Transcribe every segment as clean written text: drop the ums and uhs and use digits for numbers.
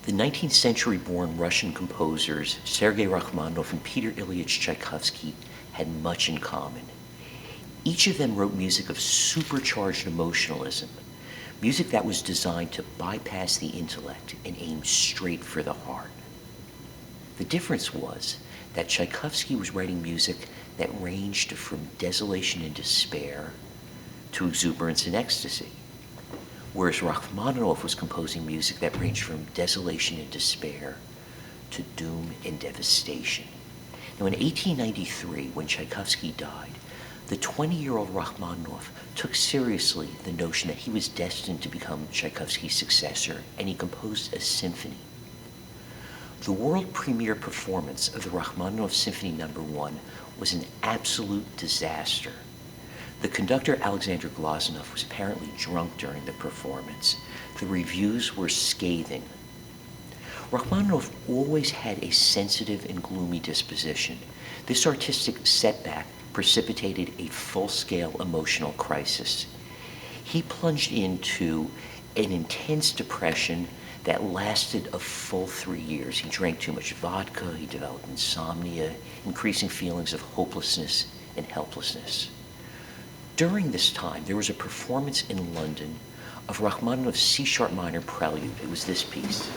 The 19th century-born Russian composers Sergei Rachmaninoff and Peter Ilyich Tchaikovsky had much in common. Each of them wrote music of supercharged emotionalism, music that was designed to bypass the intellect and aim straight for the heart. The difference was that Tchaikovsky was writing music that ranged from desolation and despair to exuberance and ecstasy, whereas Rachmaninoff was composing music that ranged from desolation and despair to doom and devastation. Now, in 1893, when Tchaikovsky died, the 20-year-old Rachmaninoff took seriously the notion that he was destined to become Tchaikovsky's successor, and he composed a symphony. The world premiere performance of the Rachmaninoff Symphony No. 1 was an absolute disaster. The conductor, Alexander Glazunov, was apparently drunk during the performance. The reviews were scathing. Rachmaninoff always had a sensitive and gloomy disposition. This artistic setback precipitated a full-scale emotional crisis. He plunged into an intense depression that lasted a full 3 years. He drank too much vodka, he developed insomnia, increasing feelings of hopelessness and helplessness. During this time, there was a performance in London of Rachmaninoff's C-sharp minor prelude. It was this piece.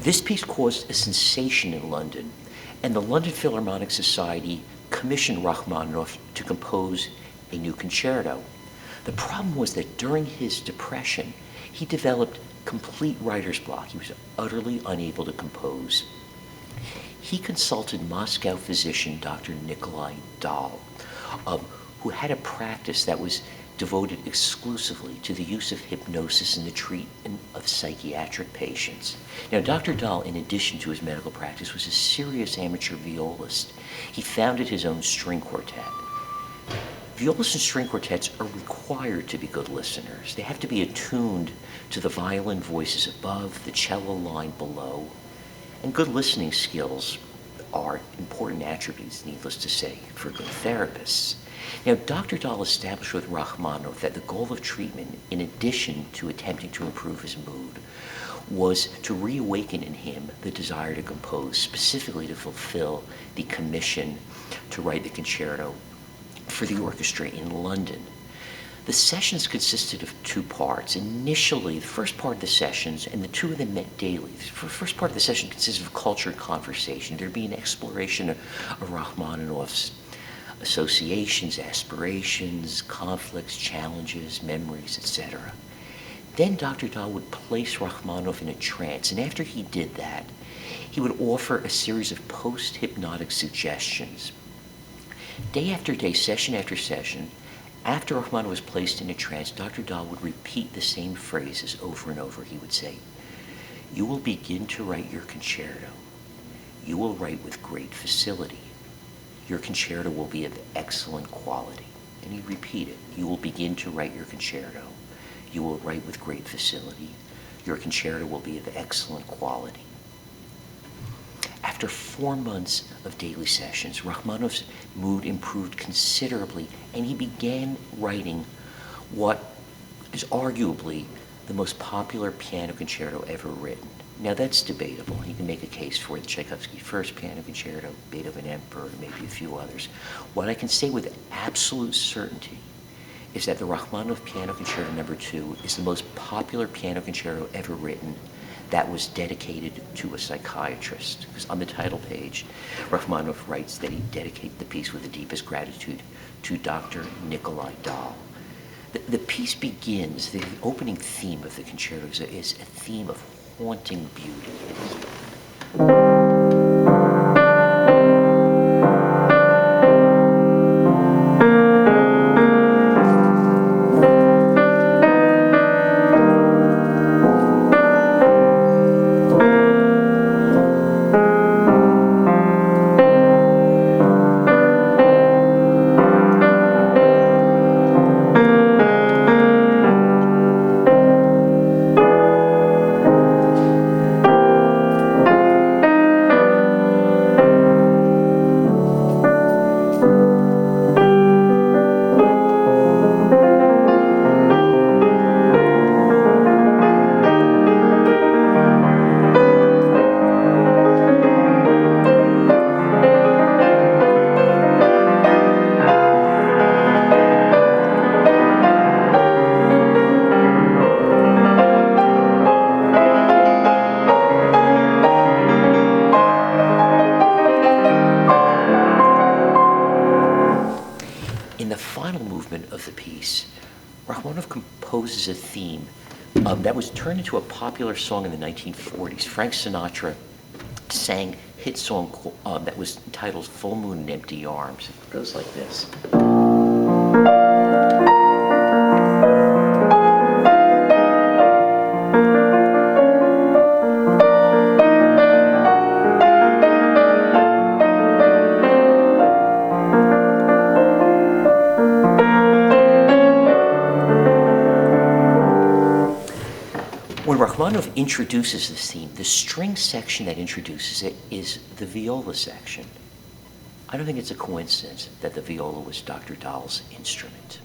This piece caused a sensation in London, and the London Philharmonic Society commissioned Rachmaninoff to compose a new concerto. The problem was that during his depression, he developed complete writer's block. He was utterly unable to compose. He consulted Moscow physician Dr. Nikolai Dahl, who had a practice that was devoted exclusively to the use of hypnosis in the treatment of psychiatric patients. Now, Dr. Dahl, in addition to his medical practice, was a serious amateur violist. He founded his own string quartet. Violists and string quartets are required to be good listeners. They have to be attuned to the violin voices above, the cello line below, and good listening skills are important attributes, needless to say, for good therapists. Now, Dr. Dahl established with Rachmaninoff that the goal of treatment, in addition to attempting to improve his mood, was to reawaken in him the desire to compose, specifically to fulfill the commission to write the concerto for the orchestra in London. The sessions consisted of 2 parts. Initially, the first part of the sessions, and the 2 of them met daily. The first part of the session consisted of cultured conversation. There'd be an exploration of Rachmaninoff's associations, aspirations, conflicts, challenges, memories, etc. Then Dr. Dahl would place Rachmaninoff in a trance, and after he did that, he would offer a series of post-hypnotic suggestions. Day after day, session after session, after Rachmaninoff was placed in a trance, Dr. Dahl would repeat the same phrases over and over. He would say, "You will begin to write your concerto. You will write with great facility. Your concerto will be of excellent quality." And he'd repeat it. "You will begin to write your concerto. You will write with great facility. Your concerto will be of excellent quality." After 4 months of daily sessions, Rachmaninoff's mood improved considerably, and he began writing what is arguably the most popular piano concerto ever written. Now, that's debatable. You can make a case for the Tchaikovsky First Piano Concerto, Beethoven Emperor, maybe a few others. What I can say with absolute certainty is that the Rachmaninoff Piano Concerto No. 2 is the most popular piano concerto ever written that was dedicated to a psychiatrist. Because on the title page, Rachmaninoff writes that he dedicated the piece with the deepest gratitude to Dr. Nikolai Dahl. The piece begins, the opening theme of the concerto is a theme of haunting beauty. introduces a theme that was turned into a popular song in the 1940s. Frank Sinatra sang a hit song that was entitled Full Moon and Empty Arms. It goes like this. When Rachmaninoff introduces this theme, the string section that introduces it is the viola section. I don't think it's a coincidence that the viola was Dr. Dahl's instrument.